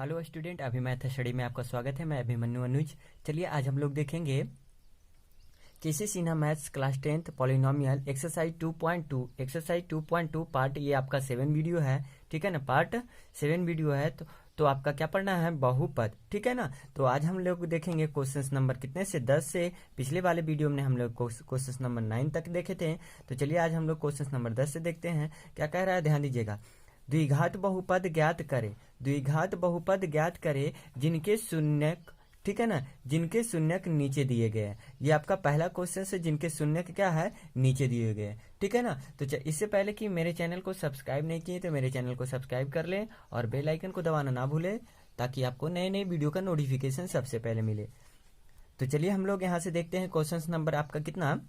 Hello student, अभी math study में आपका स्वागत है। मैं अभिमन्यु अनुज। चलिए आज हम लोग देखेंगे KC Sinha maths class 10th polynomial exercise 2.2 part, ये आपका 7 वीडियो है। ठीक है ना, पार्ट 7 वीडियो है। तो आपका क्या पढ़ना है, बहुपद। ठीक है ना। तो आज हम लोग देखेंगे क्वेश्चंस नंबर कितने से 10 से। पिछले वाले वीडियो में हम लोग क्वेश्चंस नंबर 9 तक देखे थे। तो चलिए आज हम लोग क्वेश्चंस नंबर 10 से देखते हैं क्या कह रहा है, ध्यान दीजिएगा। द्विघात बहुपद ज्ञात करे, द्विघात बहुपद ज्ञात करे जिनके शून्यक, ठीक है ना, जिनके शून्यक नीचे दिए गए हैं। ये आपका पहला क्वेश्चन है, जिनके शून्यक क्या है, नीचे दिए गए हैं। ठीक है ना। तो इससे पहले कि मेरे चैनल को सब्सक्राइब नहीं किए तो मेरे चैनल को सब्सक्राइब कर लें और बेल आइकन को दबाना ना भूलें, ताकि आपको नए नए वीडियो का नोटिफिकेशन सबसे पहले मिले। तो चलिए हम लोग यहाँ से देखते हैं क्वेश्चन नंबर आपका कितना,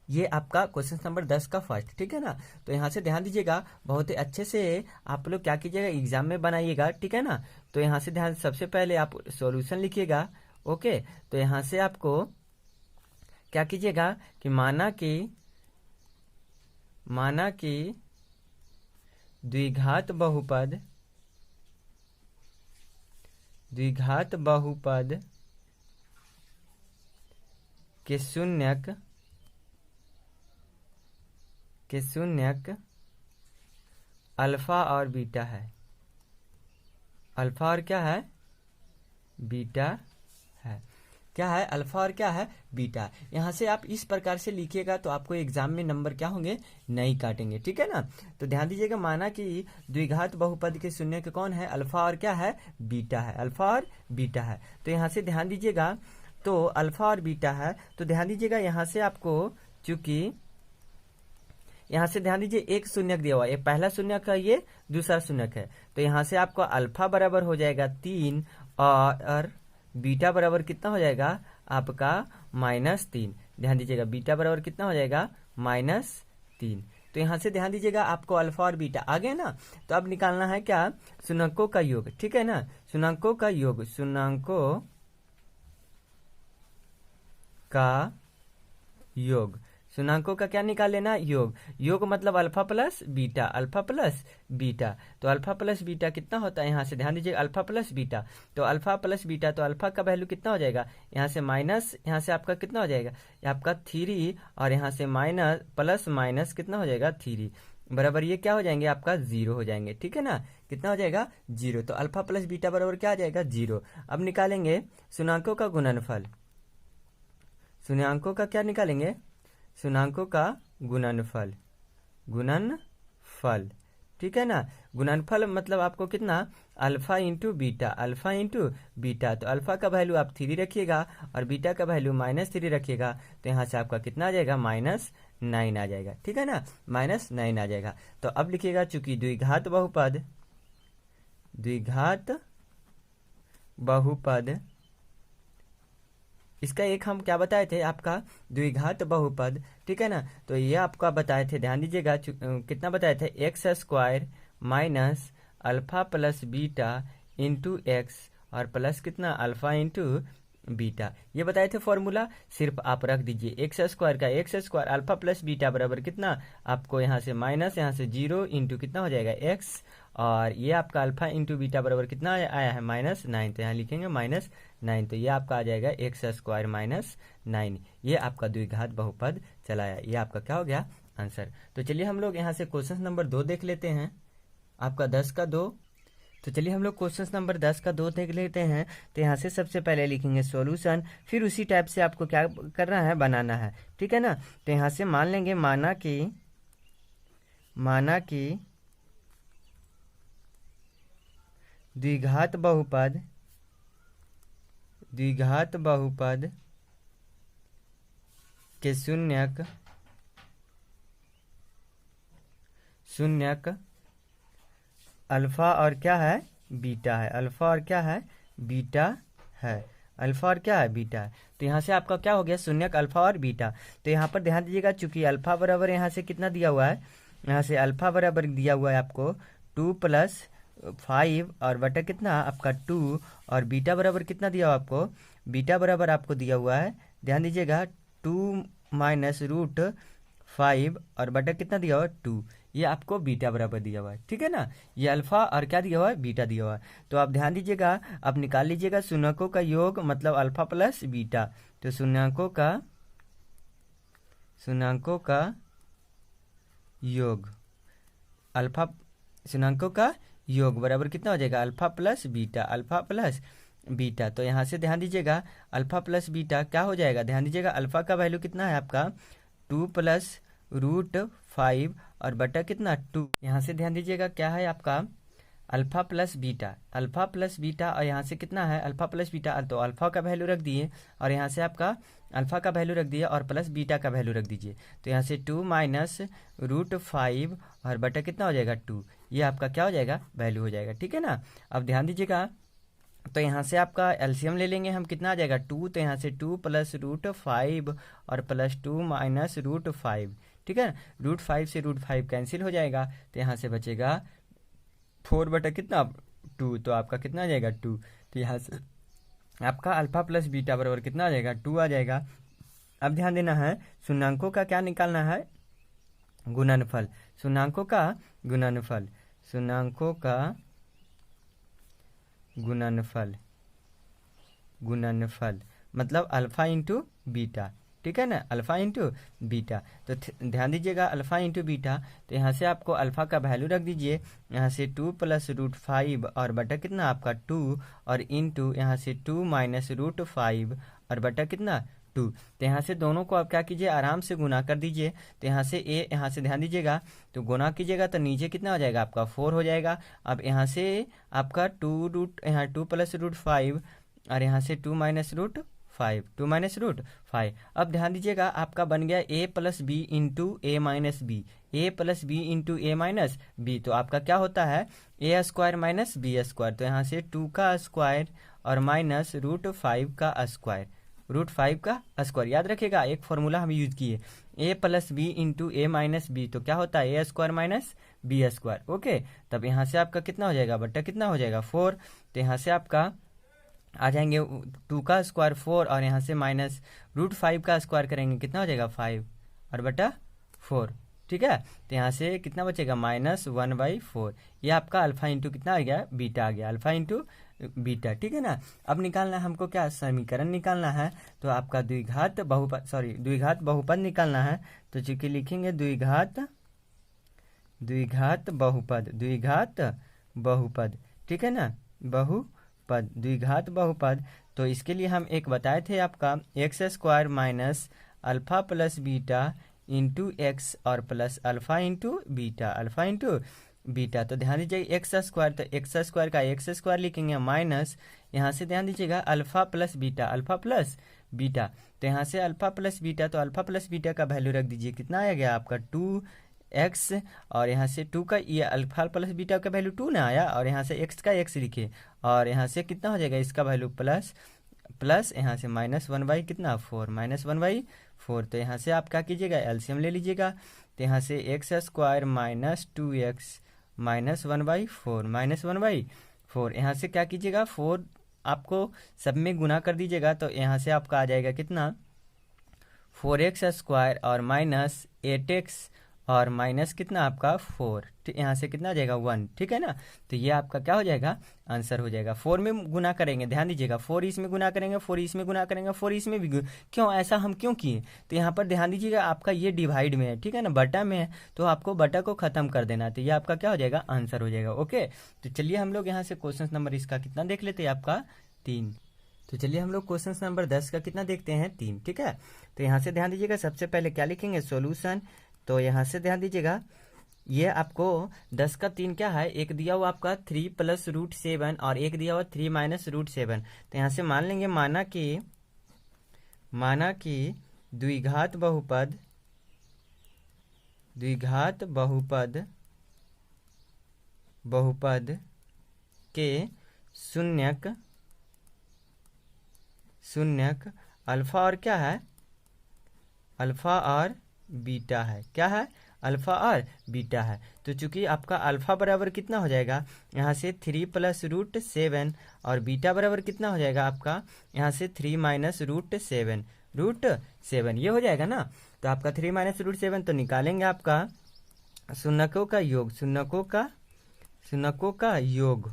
ये आपका क्वेश्चन नंबर 10 का फर्स्ट। ठीक है ना। तो यहाँ से ध्यान दीजिएगा, बहुत ही अच्छे से आप लोग क्या कीजिएगा, एग्जाम में बनाइएगा। ठीक है ना। तो यहाँ से ध्यान, सबसे पहले आप सॉल्यूशन लिखिएगा। ओके। तो यहाँ से आपको क्या कीजिएगा कि माना कि द्विघात बहुपद के शून्यक अल्फा और बीटा है। अल्फा और क्या है, बीटा है। क्या है, अल्फा और क्या है, बीटा। यहाँ से आप इस प्रकार से लिखिएगा तो आपको एग्जाम में नंबर क्या होंगे, नहीं काटेंगे। ठीक है ना। तो ध्यान दीजिएगा, माना कि द्विघात बहुपद के शून्यक कौन है, अल्फा और क्या है, बीटा है। अल्फा और बीटा है। तो यहाँ से ध्यान दीजिएगा, तो अल्फा और बीटा है। तो ध्यान दीजिएगा यहाँ से आपको, चूंकि यहाँ से ध्यान दीजिए एक शून्यक दिया हुआ है, एक पहला शून्यक है, ये दूसरा शून्यक है। तो यहाँ से आपको अल्फा बराबर हो जाएगा 3 और बीटा बराबर कितना हो जाएगा आपका -3। ध्यान दीजिएगा, बीटा बराबर कितना हो जाएगा, -3। तो यहाँ से ध्यान दीजिएगा, आपको अल्फा और बीटा आ गया ना। तो अब निकालना है क्या, शून्यकों का योग। ठीक है ना, शून्यकों का योग, शून्यकों का योग, शून्यकों का क्या निकाल लेना, योग। योग मतलब alpha plus beta, alpha plus beta. तो अल्फा प्लस बीटा कितना होता है, यहाँ से ध्यान दीजिए, अल्फा प्लस बीटा। तो अल्फा प्लस बीटा, तो अल्फा का वैल्यू कितना हो जाएगा, यहाँ से माइनस, यहाँ से आपका कितना हो जाएगा, आपका 3, और यहाँ से माइनस प्लस माइनस कितना हो जाएगा, 3 बराबर ये क्या हो जाएंगे, आपका 0 हो जाएंगे। ठीक है ना, कितना हो जाएगा, 0। तो अल्फा प्लस बीटा बराबर क्या आ जाएगा, 0। अब निकालेंगे शून्यकों का गुणनफल। शून्यकों का क्या निकालेंगे, शून्यकों का गुणनफल। ठीक है ना। गुणनफल मतलब आपको कितना, alpha into beta, alpha into beta. तो अल्फा का वैल्यू आप 3 रखिएगा और बीटा का वैल्यू -3 रखिएगा। तो यहाँ से आपका कितना आ जाएगा, -9 आ जाएगा। ठीक है ना, -9 आ जाएगा। तो अब लिखिएगा, चूंकि द्विघात बहुपद इसका एक हम क्या बताए थे, आपका द्विघात बहुपद। ठीक है ना। तो ये आपका बताए थे, ध्यान दीजिएगा, कितना बताए थे, x² minus alpha plus beta into x और प्लस कितना, अल्फा इंटू बीटा। ये बताए थे फॉर्मूला, सिर्फ आप रख दीजिए x² का x² अल्फा प्लस बीटा बराबर कितना, आपको यहाँ से माइनस, यहाँ से 0 इंटू कितना हो जाएगा, x, और ये आपका अल्फा इंटू बीटा बराबर कितना आया है, -9। तो यहाँ लिखेंगे -9। तो ये आपका आ जाएगा x² -9। ये आपका द्विघात बहुपद चलाया। ये आपका क्या हो गया, आंसर। तो चलिए हम लोग यहाँ से क्वेश्चन नंबर 2 देख लेते हैं, आपका 10 का 2। तो चलिए हम लोग क्वेश्चन नंबर 10 का 2 देख लेते हैं। तो यहाँ से सबसे पहले लिखेंगे सॉल्यूशन, फिर उसी टाइप से आपको क्या करना है, बनाना है। ठीक है ना। तो यहाँ से मान लेंगे, माना कि द्विघात बहुपद के शून्यक अल्फा और क्या है, बीटा है। अल्फा और क्या है, बीटा है। अल्फा और क्या है, बीटा है। तो यहाँ से आपका क्या हो गया, शून्यक अल्फा और बीटा। तो यहाँ पर ध्यान दीजिएगा, चूंकि अल्फा बराबर यहाँ से कितना दिया हुआ है, यहाँ से अल्फा बराबर दिया हुआ है आपको 2 + 5 और बटा कितना आपका 2, और बीटा बराबर कितना दिया हुआ आपको, बीटा बराबर आपको दिया हुआ है, ध्यान दीजिएगा, 2 - √5 और बटा कितना दिया हुआ, 2। ये आपको बीटा बराबर दिया हुआ है, ठीक है ना। ये अल्फा और क्या दिया हुआ है, बीटा दिया हुआ है। तो आप ध्यान दीजिएगा, आप निकाल लीजिएगा शून्यकों का योग मतलब अल्फा प्लस बीटा। तो शून्यकों का योग अल्फा, शून्यकों का योग बराबर कितना हो जाएगा, alpha plus beta, alpha plus beta. तो यहाँ से ध्यान दीजिएगा अल्फा प्लस बीटा क्या हो जाएगा, ध्यान दीजिएगा अल्फा का वैल्यू कितना है आपका 2+√5 और बटा कितना 2। यहाँ से ध्यान दीजिएगा क्या है आपका alpha plus beta, alpha plus beta, और यहाँ से कितना है अल्फा प्लस बीटा, तो अल्फा का वैल्यू रख दिए और यहाँ से आपका अल्फा का वैल्यू रख दिया और प्लस बीटा का वैल्यू रख दीजिए। तो यहाँ से 2-√5 और बटा कितना हो जाएगा 2। ये आपका क्या हो जाएगा, वैल्यू हो जाएगा, ठीक है ना। अब ध्यान दीजिएगा, तो यहाँ से आपका एलसीएम ले लेंगे हम, कितना आ जाएगा 2। तो यहाँ से 2+√5 और +2 - √5, ठीक है ना। √5 से √5 कैंसिल हो जाएगा, तो यहाँ से बचेगा 4 बटा कितना 2। तो आपका कितना आ जाएगा 2। तो यहाँ से आपका अल्फा प्लस बीटा बराबर कितना आ जाएगा 2 आ जाएगा। अब ध्यान देना है शून्यकों का क्या निकालना है, गुणनफल, शून्यकों का गुणनफल, शून्यकों का गुणनफल मतलब अल्फा इंटू बीटा, ठीक है ना, अल्फा इंटू बीटा। तो ध्यान दीजिएगा अल्फा इंटू बीटा, तो यहाँ से आपको अल्फा का वैल्यू रख दीजिए, यहाँ से 2+√5 और बटा कितना आपका 2 और इंटू यहाँ से 2 - √5 और बटा कितना 2। तो यहाँ से दोनों को आप क्या कीजिए, आराम से गुना कर दीजिए। तो यहाँ से यहाँ से ध्यान दीजिएगा, तो गुना कीजिएगा तो नीचे कितना हो जाएगा आपका 4 हो जाएगा। अब यहाँ से आपका 2+√5 और यहाँ से 2 - √5। अब ध्यान दीजिएगा आपका बन गया a + b into a - b, a + b into a - b। तो आपका क्या होता है a² - b²। तो यहाँ से 2 का स्क्वायर और माइनस √5 का स्क्वायर, √5 का स्क्वायर। याद रखिएगा एक फॉर्मूला हम यूज किए, a + b into a - b, तो क्या होता है a² - b²। ओके, तब यहाँ से आपका कितना हो जाएगा, बट्टा कितना हो जाएगा 4। तो यहाँ से आपका आ जाएंगे 2 का स्क्वायर 4 और यहाँ से माइनस √5 का स्क्वायर करेंगे कितना हो जाएगा 5 और बटा 4, ठीक है। तो यहाँ से कितना बचेगा -1/4। ये आपका अल्फा इंटू कितना आ गया, बीटा आ गया, अल्फा इंटू बीटा, ठीक है ना। अब निकालना है हमको क्या, समीकरण निकालना है। तो आपका द्विघात बहुपद निकालना है। तो चूंकि लिखेंगे द्विघात बहुपद, ठीक है ना, द्विघात बहुपद। तो इसके लिए हम एक बताए थे आपका x² minus alpha plus beta into x और प्लस अल्फा इंटू बीटा, तो ध्यान दीजिएगा x², तो x² का x² लिखेंगे माइनस यहाँ से ध्यान दीजिएगा अल्फा प्लस बीटा। तो यहाँ से अल्फा प्लस बीटा, तो अल्फा प्लस बीटा का वैल्यू रख दीजिए, कितना आ गया आपका 2x और यहाँ से 2 का ये अल्फा प्लस बीटा का वैल्यू 2 ना आया और यहाँ से x का x लिखे और यहाँ से कितना हो जाएगा इसका वैल्यू प्लस यहाँ से -1/4, -1/4। तो यहाँ से आप क्या कीजिएगा एलसीएम ले लीजिएगा। तो यहाँ से x² माइनस 2x माइनस 1/4 यहाँ से क्या कीजिएगा 4 आपको सब में गुना कर दीजिएगा। तो यहाँ से आपका आ जाएगा कितना 4x² और माइनस 8x और माइनस कितना आपका 4, यहाँ से कितना आ जाएगा 1, ठीक है ना। तो ये आपका क्या हो जाएगा आंसर हो जाएगा। 4 में गुना करेंगे, ध्यान दीजिएगा 4 इसमें गुना करेंगे, 4 इसमें गुना करेंगे, 4 इसमें भी क्यों ऐसा हम क्यों किए। तो यहाँ पर ध्यान दीजिएगा आपका ये डिवाइड में है, ठीक है ना, बटा में है, तो आपको बटा को खत्म कर देना। तो ये आपका क्या हो जाएगा आंसर हो जाएगा। ओके, तो चलिए हम लोग यहाँ से क्वेश्चन नंबर इसका कितना देख लेते हैं आपका 3। तो चलिए हम लोग क्वेश्चन नंबर 10 का कितना देखते हैं 3, ठीक है। तो यहाँ से ध्यान दीजिएगा सबसे पहले क्या लिखेंगे सॉल्यूशन। तो यहाँ से ध्यान दीजिएगा ये आपको 10 का 3 क्या है, एक दिया हुआ आपका 3 + √7 और एक दिया हुआ 3 - √7। तो यहाँ से मान लेंगे माना कि द्विघात बहुपद के शून्यक अल्फा और क्या है, अल्फा और बीटा है, क्या है अल्फा और बीटा है। तो चूंकि आपका अल्फा बराबर कितना हो जाएगा यहाँ से 3 + √7 और बीटा बराबर कितना हो जाएगा आपका यहाँ से 3 - √7 ये हो जाएगा ना। तो आपका 3 - √7 तो निकालेंगे आपका शून्यकों का योग, शून्यकों का योग,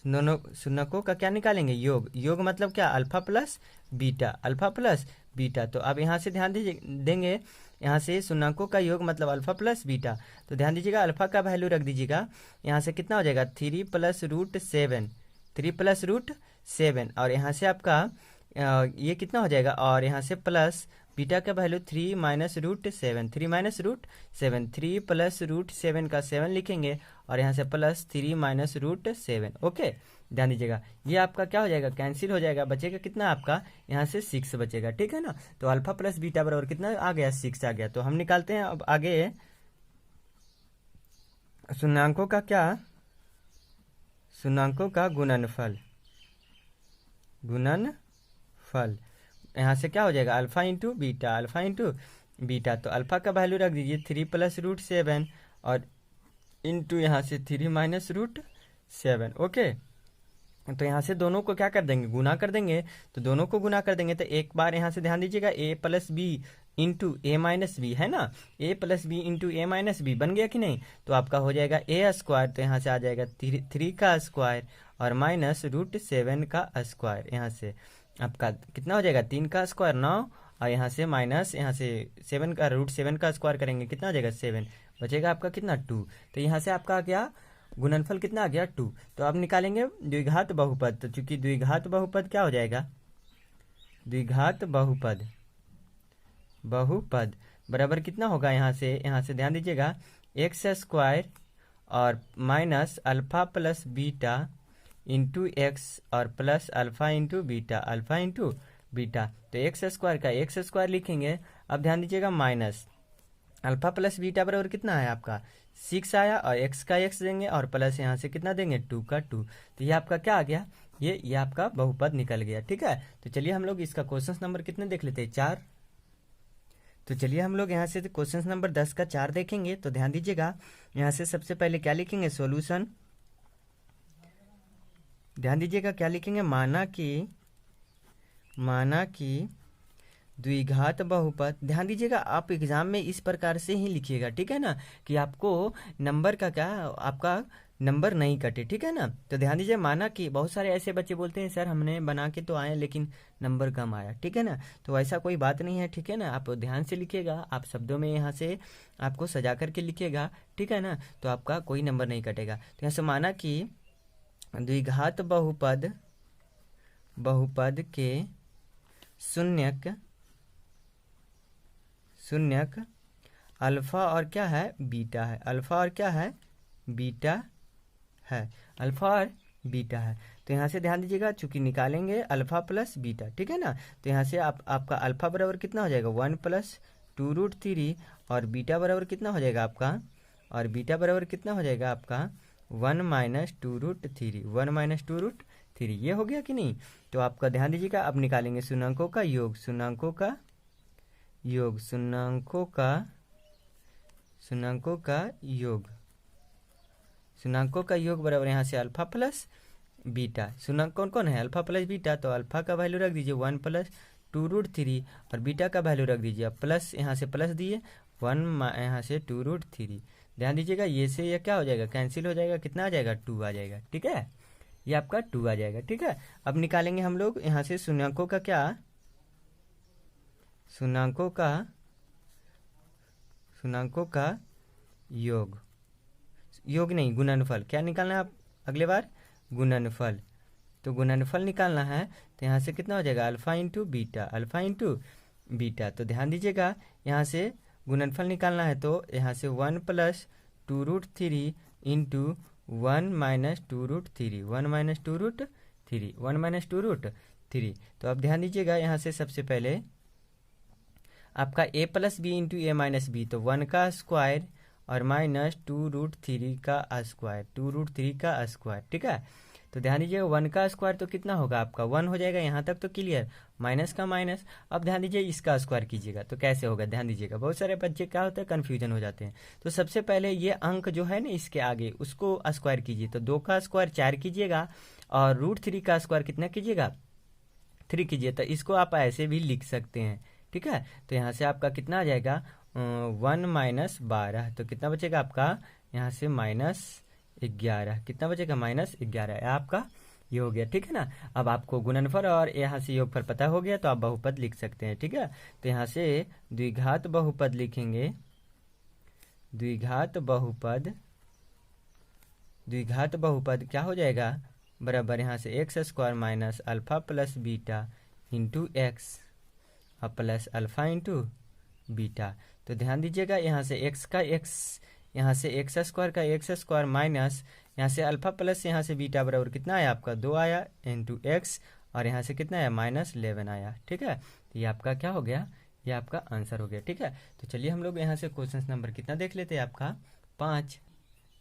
दोनों शून्यकों का क्या निकालेंगे, योग। योग मतलब क्या, alpha plus beta, alpha plus beta. तो अब यहाँ से ध्यान देंगे, यहाँ से शून्यकों का योग मतलब अल्फा प्लस बीटा। तो ध्यान दीजिएगा, अल्फा का वैल्यू रख दीजिएगा, यहाँ से कितना हो जाएगा 3 + √7, 3 + √7। और यहाँ से आपका ये कितना हो जाएगा, और यहाँ से प्लस बीटा का वैल्यू 3 - √7, 3 - √7, 3 + √7 का 7 लिखेंगे, और यहाँ से प्लस 3 - √7। ओके, ध्यान दीजिएगा, ये आपका क्या हो जाएगा, कैंसिल हो जाएगा, बचेगा कितना आपका, यहाँ से 6 बचेगा, ठीक है ना। तो अल्फा प्लस बीटा बराबर कितना आ गया, 6 आ गया। तो हम निकालते हैं अब आगे शून्यकों का क्या, शून्यकों का गुणनफल, गुणनफल। यहाँ से क्या हो जाएगा, alpha into beta, alpha into beta. तो अल्फा का वैल्यू रख दीजिए 3 + √7, और इंटू यहाँ से 3 - √7। ओके, तो यहाँ से दोनों को क्या कर देंगे, गुना कर देंगे। तो दोनों को गुना कर देंगे, तो एक बार यहाँ से ध्यान दीजिएगा, a + b into a - b है ना, a + b into a - b बन गया कि नहीं। तो आपका हो जाएगा a², तो यहाँ से आ जाएगा 3 का स्क्वायर और माइनस √7 का स्क्वायर। यहाँ से आपका कितना हो जाएगा, 3 का स्क्वायर 9, और यहाँ से माइनस, यहाँ से 7 का √7 का स्क्वायर करेंगे, कितना हो जाएगा 7, बचेगा आपका कितना 2। तो यहाँ से आपका क्या गुणनफल कितना आ गया 2। तो अब निकालेंगे द्विघात बहुपद। तो चूंकि द्विघात बहुपद क्या हो जाएगा, द्विघात बहुपद, बहुपद बराबर कितना होगा, यहाँ से ध्यान दीजिएगा, x² और minus alpha plus beta into x और plus alpha into beta, alpha into beta. तो x² का x² लिखेंगे। अब ध्यान दीजिएगा, माइनस अल्फा प्लस बीटा बराबर कितना है आपका 6 आया, और x का x देंगे, और प्लस यहाँ से कितना देंगे 2 का 2। तो ये आपका क्या आ गया, ये आपका बहुपद निकल गया, ठीक है। तो चलिए हम लोग इसका क्वेश्चन नंबर कितने देख लेते हैं, 4। तो चलिए हम लोग यहाँ से क्वेश्चन नंबर 10 का 4 देखेंगे। तो ध्यान दीजिएगा, यहाँ से सबसे पहले क्या लिखेंगे, सॉल्यूशन। ध्यान दीजिएगा क्या लिखेंगे, माना कि द्विघात बहुपद। ध्यान दीजिएगा, आप एग्जाम में इस प्रकार से ही लिखिएगा, ठीक है ना, कि आपको नंबर का क्या, आपका नंबर नहीं कटे, ठीक है ना। तो ध्यान दीजिए, माना कि बहुत सारे ऐसे बच्चे बोलते हैं सर हमने बना के तो आए लेकिन नंबर कम आया, ठीक है ना। तो ऐसा कोई बात नहीं है, ठीक है ना। आप ध्यान से लिखिएगा, आप शब्दों में यहाँ से आपको सजा करके लिखिएगा, ठीक है ना, तो आपका कोई नंबर नहीं कटेगा। तो यहाँ से माना कि द्विघात बहुपद के शून्यक अल्फा और क्या है, बीटा है, अल्फा और क्या है, बीटा है, अल्फा और बीटा है। तो यहाँ से ध्यान दीजिएगा, चूंकि निकालेंगे अल्फा प्लस बीटा, ठीक है ना। तो यहाँ से आपका अल्फा बराबर कितना हो जाएगा 1 + 2√3, और बीटा बराबर कितना हो जाएगा आपका, और बीटा बराबर कितना हो जाएगा आपका 1 - 2√3, 1 - 2√3। ये हो गया कि नहीं। तो आपका ध्यान दीजिएगा, अब निकालेंगे शून्यकों का योग, शून्यकों का योग, शून्यकों का योग बराबर यहाँ से अल्फा प्लस बीटा। शून्यक कौन कौन है, अल्फा प्लस बीटा। तो अल्फा का वैल्यू रख दीजिए 1 + 2√3, और बीटा का वैल्यू रख दीजिए प्लस, यहाँ से प्लस दिए 1 यहाँ से 2√3। ध्यान दीजिएगा, ये से ये क्या हो जाएगा, कैंसिल हो जाएगा, कितना आ जाएगा 2 आ जाएगा, ठीक है। ये आपका 2 आ जाएगा, ठीक है। अब निकालेंगे हम लोग यहाँ से शून्यकों का क्या, शून्यकों का योग नहीं, गुणनफल। क्या निकालना है आप अगले बार, गुणनफल। तो गुणनफल निकालना है, तो यहाँ से कितना हो जाएगा alpha into beta, alpha into beta. तो ध्यान दीजिएगा, यहाँ से गुणनफल निकालना है, तो यहाँ से 1 + 2√3 इंटू 1 - 2√3, 1 - 2√3, 1 - 2√3। तो अब ध्यान दीजिएगा, यहाँ से सबसे पहले आपका a + b into a - b, तो 1 का स्क्वायर और माइनस 2√3 का स्क्वायर, 2√3 का स्क्वायर, ठीक है। तो ध्यान दीजिएगा, 1 का स्क्वायर तो कितना होगा आपका 1 हो जाएगा, यहाँ तक तो क्लियर, माइनस का माइनस। अब ध्यान दीजिए, इसका स्क्वायर कीजिएगा तो कैसे होगा, ध्यान दीजिएगा, बहुत सारे बच्चे क्या होता है कन्फ्यूजन हो जाते हैं। तो सबसे पहले ये अंक जो है ना इसके आगे उसको स्क्वायर कीजिए, तो 2 का स्क्वायर 4 कीजिएगा, और √3 का स्क्वायर कितना कीजिएगा 3 कीजिए। तो इसको आप ऐसे भी लिख सकते हैं, ठीक है। तो यहाँ से आपका कितना आ जाएगा 1 माइनस 12, तो कितना बचेगा आपका यहाँ से -11, कितना बचेगा -11, आपका ये हो गया। ठीक है ना। अब आपको गुणनफल और यहाँ से योगफल पता हो गया तो आप बहुपद लिख सकते हैं। ठीक है, तो यहाँ से द्विघात बहुपद लिखेंगे, द्विघात बहुपद क्या हो जाएगा, बराबर यहाँ से x square minus alpha plus beta into x और प्लस अल्फा इंटू बीटा। तो ध्यान दीजिएगा यहाँ से एक्स का एक्स, यहाँ से एक्स स्क्वायर का एक्स स्क्वायर माइनस यहाँ से अल्फा प्लस यहाँ से बीटा बराबर कितना आया आपका 2 आया इंटू एक्स, और यहाँ से कितना आया -11 आया। ठीक है, तो ये आपका क्या हो गया, ये आपका आंसर हो गया। ठीक है, तो चलिए हम लोग यहाँ से क्वेश्चन नंबर कितना देख लेते हैं, आपका 5।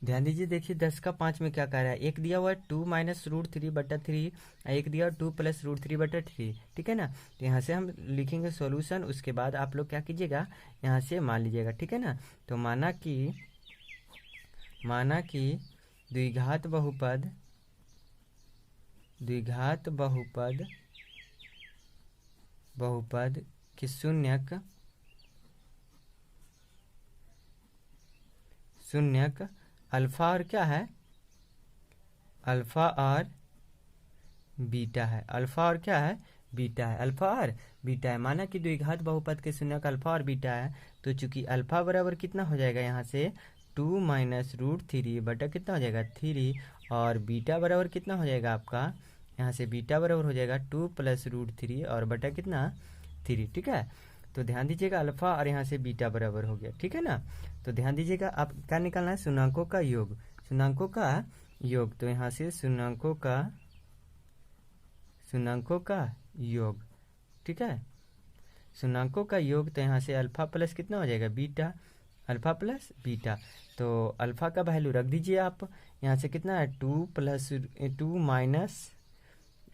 ध्यान दीजिए, देखिए 10 का 5 में क्या कह रहा है, एक दिया हुआ है 2 माइनस √3/3, एक दिया हुआ 2 प्लस √3/3। ठीक है ना। तो यहाँ से हम लिखेंगे सॉल्यूशन, उसके बाद आप लोग क्या कीजिएगा, यहाँ से मान लीजिएगा। ठीक है ना। तो माना कि द्विघात बहुपद की शून्यक अल्फा और क्या है, अल्फा और बीटा है, अल्फा और क्या है, बीटा है, अल्फा और बीटा है। माना कि द्विघात बहुपद के शून्यक अल्फा और बीटा है, तो चूंकि अल्फा बराबर कितना हो जाएगा यहाँ से 2 माइनस √3 बटा कितना हो जाएगा 3, और बीटा बराबर कितना हो जाएगा आपका, यहाँ से बीटा बराबर हो जाएगा 2 प्लस √3 और बटा कितना 3। ठीक है, तो ध्यान दीजिएगा अल्फा और यहाँ से बीटा बराबर हो गया। ठीक है ना। तो ध्यान दीजिएगा आप क्या निकालना है, शून्याङ्कों का योग, शून्याङ्कों का योग। तो यहाँ से शून्याङ्कों का योग। ठीक है, शून्याङ्कों का योग, तो यहाँ से अल्फा प्लस कितना हो जाएगा बीटा, अल्फा प्लस बीटा। तो अल्फा का वैल्यू रख दीजिए आप, यहाँ से कितना है 2 माइनस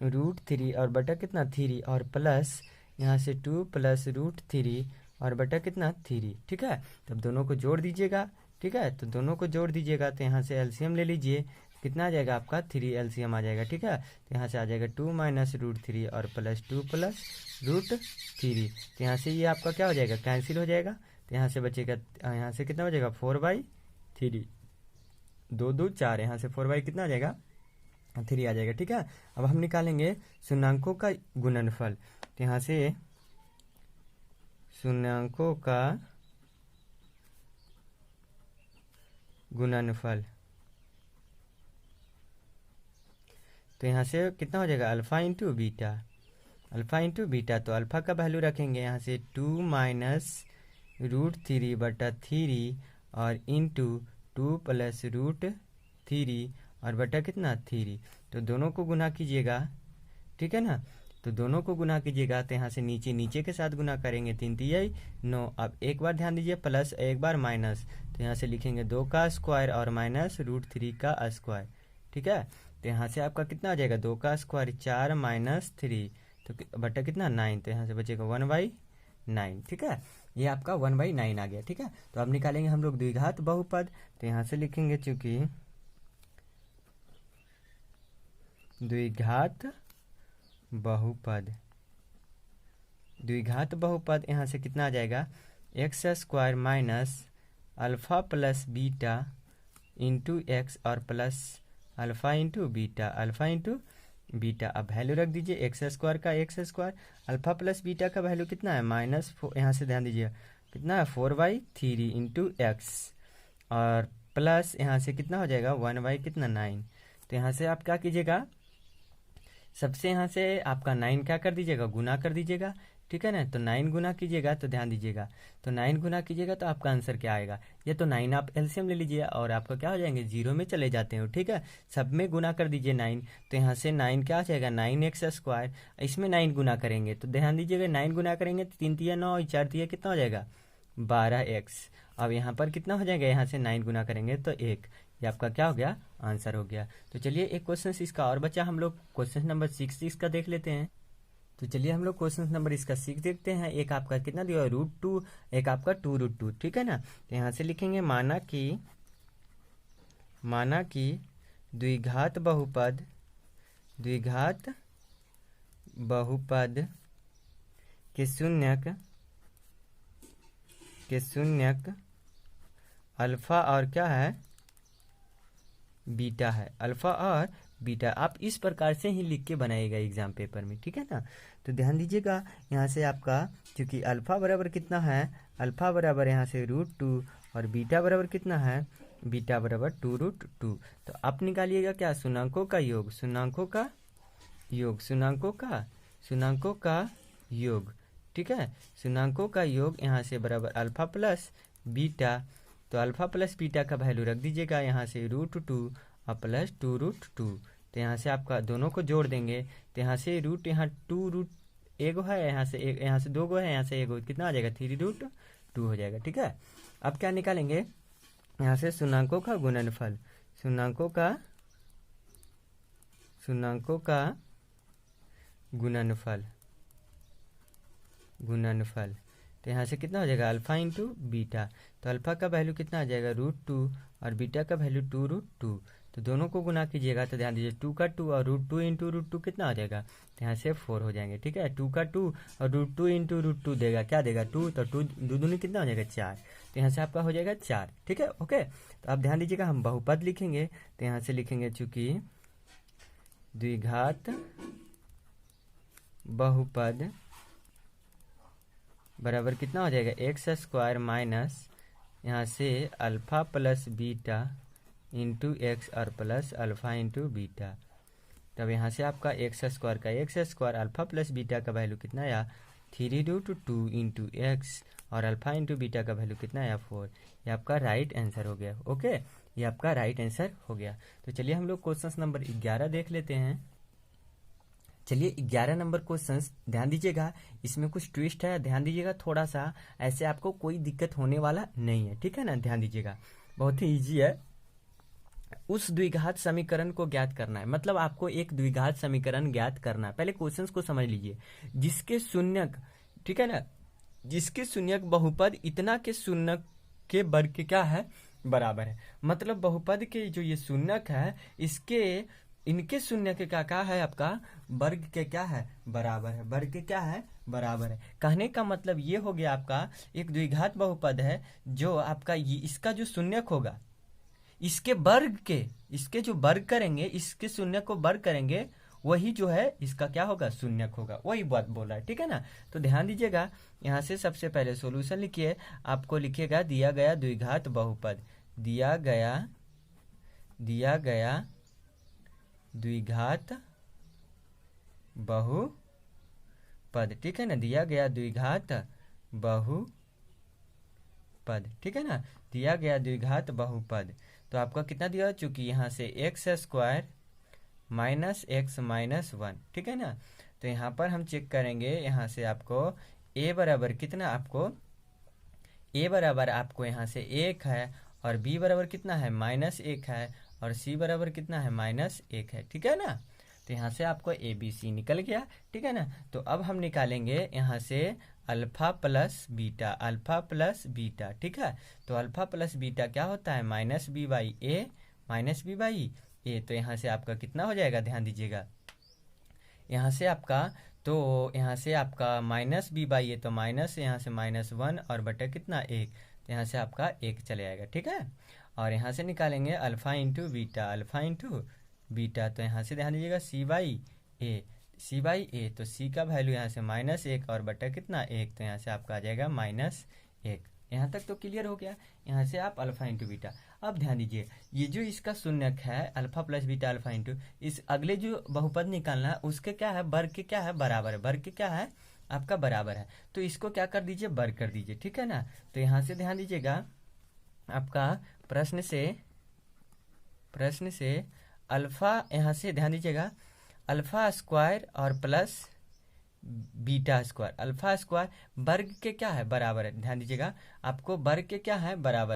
√3 और बटा कितना 3, और प्लस यहाँ से 2 प्लस √3 और बटा कितना 3। ठीक है, तब दोनों को जोड़ दीजिएगा। ठीक है, तो दोनों को जोड़ दीजिएगा, तो यहाँ से एलसीएम ले लीजिए, कितना आ जाएगा आपका 3 एलसीएम आ जाएगा। ठीक है, तो यहाँ से आ जाएगा 2 माइनस √3 और प्लस 2 प्लस √3। तो यहाँ से ये आपका क्या हो जाएगा, कैंसिल हो जाएगा। तो यहाँ से बचेगा, यहाँ से कितना हो जाएगा 4/3, 2 2 4, यहाँ से 4 कितना आ जाएगा 3 आ जाएगा। ठीक है, अब हम निकालेंगे शून्याङ्कों का गुणनफल। तो यहाँ से शून्याङ्कों का गुणनफल, तो यहाँ से कितना हो जाएगा alpha into beta, alpha into beta. तो अल्फा का वैल्यू रखेंगे यहाँ से 2 माइनस √3/3 और इंटू 2 प्लस √3 और बटा कितना 3। तो दोनों को गुना कीजिएगा। ठीक है ना, तो दोनों को गुना कीजिएगा, तो यहाँ से नीचे के साथ गुना करेंगे, 3 3 9। अब एक बार ध्यान दीजिए प्लस, एक बार माइनस, तो यहाँ से लिखेंगे 2 का स्क्वायर और माइनस √3 का स्क्वायर। ठीक है, तो यहाँ से आपका कितना आ जाएगा 2 का स्क्वायर 4 माइनस 3, तो बटा कितना 9, तो यहाँ से बचेगा 1/9। ठीक है, ये आपका 1/9 आ गया। ठीक है, तो अब निकालेंगे हम लोग द्विघात बहुपद। तो यहाँ से लिखेंगे, चूंकि द्विघात बहुपद यहाँ से कितना आ जाएगा x square minus alpha plus beta into x और plus alpha into beta, alpha into beta. अब वैल्यू रख दीजिए, एक्स स्क्वायर का x square, alpha plus beta का वैल्यू कितना है -4, यहाँ से ध्यान दीजिए कितना है 4/3 इंटू एक्स, और प्लस यहाँ से कितना हो जाएगा 1/9। तो यहाँ से आप क्या कीजिएगा, सबसे यहाँ से आपका 9 क्या कर दीजिएगा, गुना कर दीजिएगा। ठीक है ना, तो 9 गुना कीजिएगा, तो ध्यान दीजिएगा, तो 9 गुना कीजिएगा तो आपका आंसर क्या आएगा, ये तो 9 आप एलसीएम ले लीजिए और आपका क्या हो जाएंगे 0 में चले जाते हो। ठीक है, सब में गुना कर दीजिए 9, तो यहाँ से 9 क्या आ जाएगा 9x स्क्वायर, इसमें 9 गुना करेंगे, तो ध्यान दीजिएगा 9 गुना करेंगे तो 3 3 9 4 3 कितना हो जाएगा 12x। अब यहाँ पर कितना हो जाएगा, यहाँ से 9 गुना करेंगे तो 1, ये आपका क्या हो गया आंसर हो गया। तो चलिए एक क्वेश्चन इसका और बचा, हम लोग क्वेश्चन नंबर 6 इसका देख लेते हैं। तो चलिए हम लोग क्वेश्चन नंबर इसका 6 देखते हैं। एक आपका कितना दिया है √2, एक आपका 2√2। ठीक है ना, तो यहाँ से लिखेंगे माना कि द्विघात बहुपद के शून्यक के शून्यक अल्फा और क्या है, बीटा है, अल्फा और बीटा। आप इस प्रकार से ही लिख के बनाइएगा एग्जाम पेपर में, ठीक है ना। तो ध्यान दीजिएगा यहाँ से आपका, क्योंकि अल्फा बराबर कितना है, अल्फा बराबर यहाँ से √2 और बीटा बराबर कितना है, बीटा बराबर 2√2। तो आप निकालिएगा क्या, शून्यकों का योग, शून्यकों का योग, शून्यकों का योग, ठीक है। शून्यकों का योग यहाँ से बराबर अल्फा प्लस बीटा। तो अल्फा प्लस बीटा का वैल्यू रख दीजिएगा यहाँ से √2 और प्लस 2√2। तो यहाँ से आपका दोनों को जोड़ देंगे, तो यहाँ से रूट, यहाँ 2 एगो है, यहाँ से एक, यहाँ से 2 गो है, यहाँ से एगो, कितना आ जाएगा 3√2 हो जाएगा, ठीक है। अब क्या निकालेंगे यहाँ से, शून्यकों का गुणनफल, शून्यकों का गुणनफल। तो यहाँ से कितना हो जाएगा, अल्फा इंटू बीटा। तो अल्फा का वैल्यू कितना आ जाएगा √2 और बीटा का वैल्यू 2√2। तो दोनों को गुना कीजिएगा, तो ध्यान दीजिए 2 का 2 और √2 इंटू √2 कितना आ जाएगा, तो यहाँ से 4 हो जाएंगे, ठीक है। 2 का 2 और √2 इंटू √2 देगा, क्या देगा 2, तो 2 दूनी कितना हो जाएगा 4। तो यहाँ से आपका हो जाएगा 4, ठीक है, ओके। तो आप ध्यान दीजिएगा हम बहुपद लिखेंगे, तो यहाँ से लिखेंगे चूंकि द्विघात बहुपद बराबर कितना हो जाएगा, x² माइनस यहाँ से alpha plus beta into x और प्लस अल्फा इंटू बीटा। तब यहाँ से आपका x² का x² अल्फा प्लस बीटा का वैल्यू कितना आया 3√2 इंटू एक्स और अल्फा इंटू बीटा का वैल्यू कितना आया 4। ये आपका राइट आंसर हो गया, ओके, ये आपका राइट आंसर हो गया। तो चलिए हम लोग क्वेश्चन नंबर 11 देख लेते हैं। चलिए 11 नंबर क्वेश्चन ध्यान दीजिएगा, इसमें कुछ ट्विस्ट है, ध्यान दीजिएगा थोड़ा सा, ऐसे आपको कोई दिक्कत होने वाला नहीं है, ठीक है ना। ध्यान दीजिएगा, बहुत ही इजी है। उस द्विघात समीकरण को ज्ञात करना है, मतलब आपको एक द्विघात समीकरण ज्ञात करना है। पहले क्वेश्चंस को समझ लीजिए, जिसके शून्यक, ठीक है ना, जिसके शून्यक बहुपद इतना के शून्यक के वर्ग के क्या है, बराबर है। मतलब बहुपद के जो ये शून्यक है, इनके शून्य के क्या है, आपका वर्ग के क्या है, बराबर है, वर्ग के क्या है, बराबर है। कहने का मतलब ये हो गया, आपका एक द्विघात बहुपद है जो आपका इसका जो शून्यक होगा, इसके वर्ग के, इसके जो वर्ग करेंगे, इसके शून्य को वर्ग करेंगे, वही जो है इसका क्या होगा, शून्यक होगा, वही बात बोला है, ठीक है ना। तो ध्यान दीजिएगा, यहाँ से सबसे पहले सॉल्यूशन लिखिए। आपको लिखिएगा दिया गया द्विघात बहुपद, दिया गया द्विघात बहुपद, ठीक है ना, दिया गया द्विघात बहुपद, ठीक है ना, दिया गया द्विघात बहुपद। तो आपका कितना दिया, चूंकि यहाँ से x² माइनस x माइनस 1, ठीक है ना। तो यहाँ पर हम चेक करेंगे, यहाँ से आपको a बराबर कितना, आपको a बराबर आपको यहाँ से 1 है और b बराबर कितना है -1 है और c बराबर कितना है -1 है, ठीक है ना। तो यहाँ से आपको a b c निकल गया, ठीक है ना। तो अब हम निकालेंगे यहाँ से अल्फा प्लस बीटा, ठीक है। तो अल्फा प्लस बीटा क्या होता है, -b/a। तो यहाँ से आपका कितना हो जाएगा, ध्यान दीजिएगा, यहाँ से आपका, तो यहाँ से आपका -b/a, तो माइनस यहाँ से -1 और बटा कितना 1, तो यहाँ से आपका 1 चले आएगा, ठीक है। और यहाँ से निकालेंगे अल्फा इंटू बीटा, तो यहाँ से ध्यान दीजिएगा c/a, तो c का वैल्यू यहाँ से -1 और बटा कितना 1, तो यहाँ से आपका आ जाएगा -1। यहाँ तक तो क्लियर हो गया। यहाँ से आप अल्फा इंटू बीटा। अब ध्यान दीजिए, ये जो इसका शून्यक है alpha plus beta alpha into, इस अगले जो बहुपद निकालना है उसके क्या है, वर्ग के क्या है, बराबर है, वर्ग के क्या है, आपका बराबर है। तो इसको क्या कर दीजिए, वर्ग कर दीजिए, ठीक है ना। तो यहाँ से ध्यान दीजिएगा, आपका प्रश्न से अल्फा, यहाँ से ध्यान दीजिएगा, अल्फा स्क्वायर और plus beta square, alpha square वर्ग के क्या है, बराबर है। ध्यान दीजिएगा, आपको वर्ग के क्या है, बराबर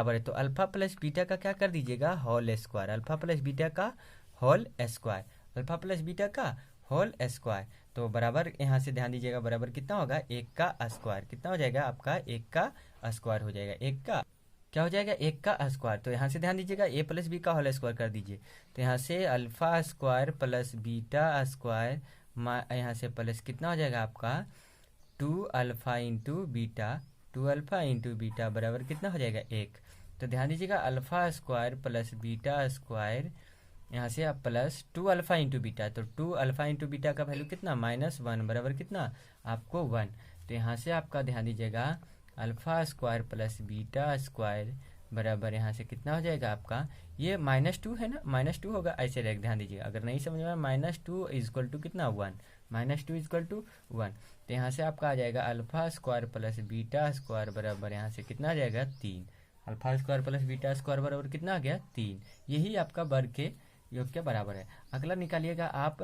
है। तो अल्फा प्लस बीटा का क्या कर दीजिएगा, whole square, alpha plus beta का होल स्क्वायर, तो बराबर, यहाँ से ध्यान दीजिएगा, बराबर कितना होगा, 1 का स्क्वायर, कितना हो जाएगा आपका 1 का स्क्वायर हो जाएगा, 1 का क्या हो जाएगा, 1 का स्क्वायर। तो यहाँ से ध्यान दीजिएगा a प्लस बी का होल स्क्वायर कर दीजिए। तो यहाँ से alpha square plus beta square, यहाँ से प्लस कितना हो जाएगा आपका 2 alpha into beta two alpha into beta बराबर कितना हो जाएगा 1। तो ध्यान दीजिएगा alpha square plus beta square, यहाँ से आप प्लस 2 अल्फ़ा इंटू बीटा, तो 2 अल्फ़ा इंटू बीटा का वैल्यू कितना -1 बराबर कितना आपको 1। तो यहाँ से आपका ध्यान दीजिएगा alpha square plus beta square बराबर यहाँ से कितना हो जाएगा आपका, ये -2 है ना, -2 होगा, ऐसे रख ध्यान दीजिएगा। अगर नहीं समझ में -2 इक्वल टू कितना 1, -2 इक्वल टू 1। तो यहाँ से आपका आ जाएगा alpha square plus beta square बराबर यहाँ से कितना आ जाएगा 3। Alpha square plus beta square बराबर कितना आ गया 3। यही आपका वर्ग के योग के बराबर है। अगला निकालिएगा आप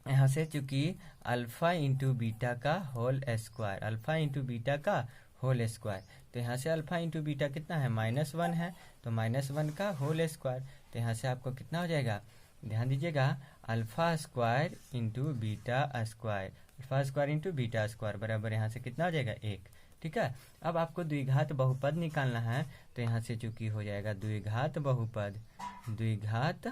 यहाँ से, चूंकि अल्फ़ा इंटू बीटा का whole square, alpha into beta का होल स्क्वायर, तो यहाँ से अल्फ़ा इंटू बीटा कितना है -1 है, तो -1 का होल स्क्वायर, तो यहाँ से आपको कितना हो जाएगा, ध्यान दीजिएगा alpha square into beta square, alpha square into beta square बराबर यहाँ से कितना हो जाएगा 1। ठीक है। अब आपको द्विघात बहुपद निकालना है, तो यहाँ से चूंकि हो जाएगा द्विघात बहुपद, द्विघात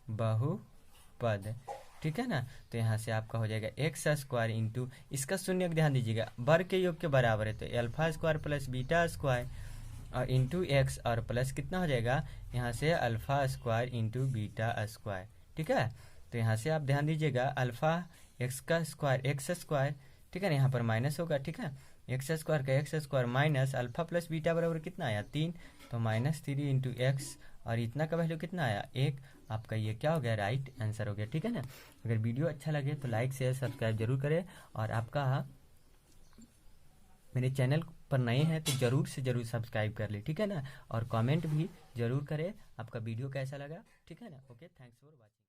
बहुपद, ठीक है ना। तो यहाँ से आपका हो जाएगा एक्स स्क्वायर इंटू, इसका शून्य ध्यान दीजिएगा वर्ग के योग के बराबर है, तो alpha square plus beta square और इंटू एक्स और प्लस कितना हो जाएगा यहाँ से alpha square into beta square. ठीक है। तो यहाँ से आप ध्यान दीजिएगा अल्फ़ा एक्स का स्क्वायर एक्स स्क्वायर, ठीक है ना, यहाँ पर माइनस होगा, ठीक है, एक्स स्क्वायर का x square minus alpha plus beta बराबर कितना आया 3, तो -3 इंटू एक्स और इतना का वैल्यू कितना आया 1। आपका ये क्या हो गया, राइट आंसर हो गया। ठीक है ना। अगर वीडियो अच्छा लगे तो लाइक शेयर सब्सक्राइब जरूर करें, और आपका मेरे चैनल पर नए हैं तो ज़रूर से ज़रूर सब्सक्राइब कर ले, ठीक है ना, और कमेंट भी ज़रूर करें आपका वीडियो कैसा लगा। ठीक है ना। Okay, thanks for watching.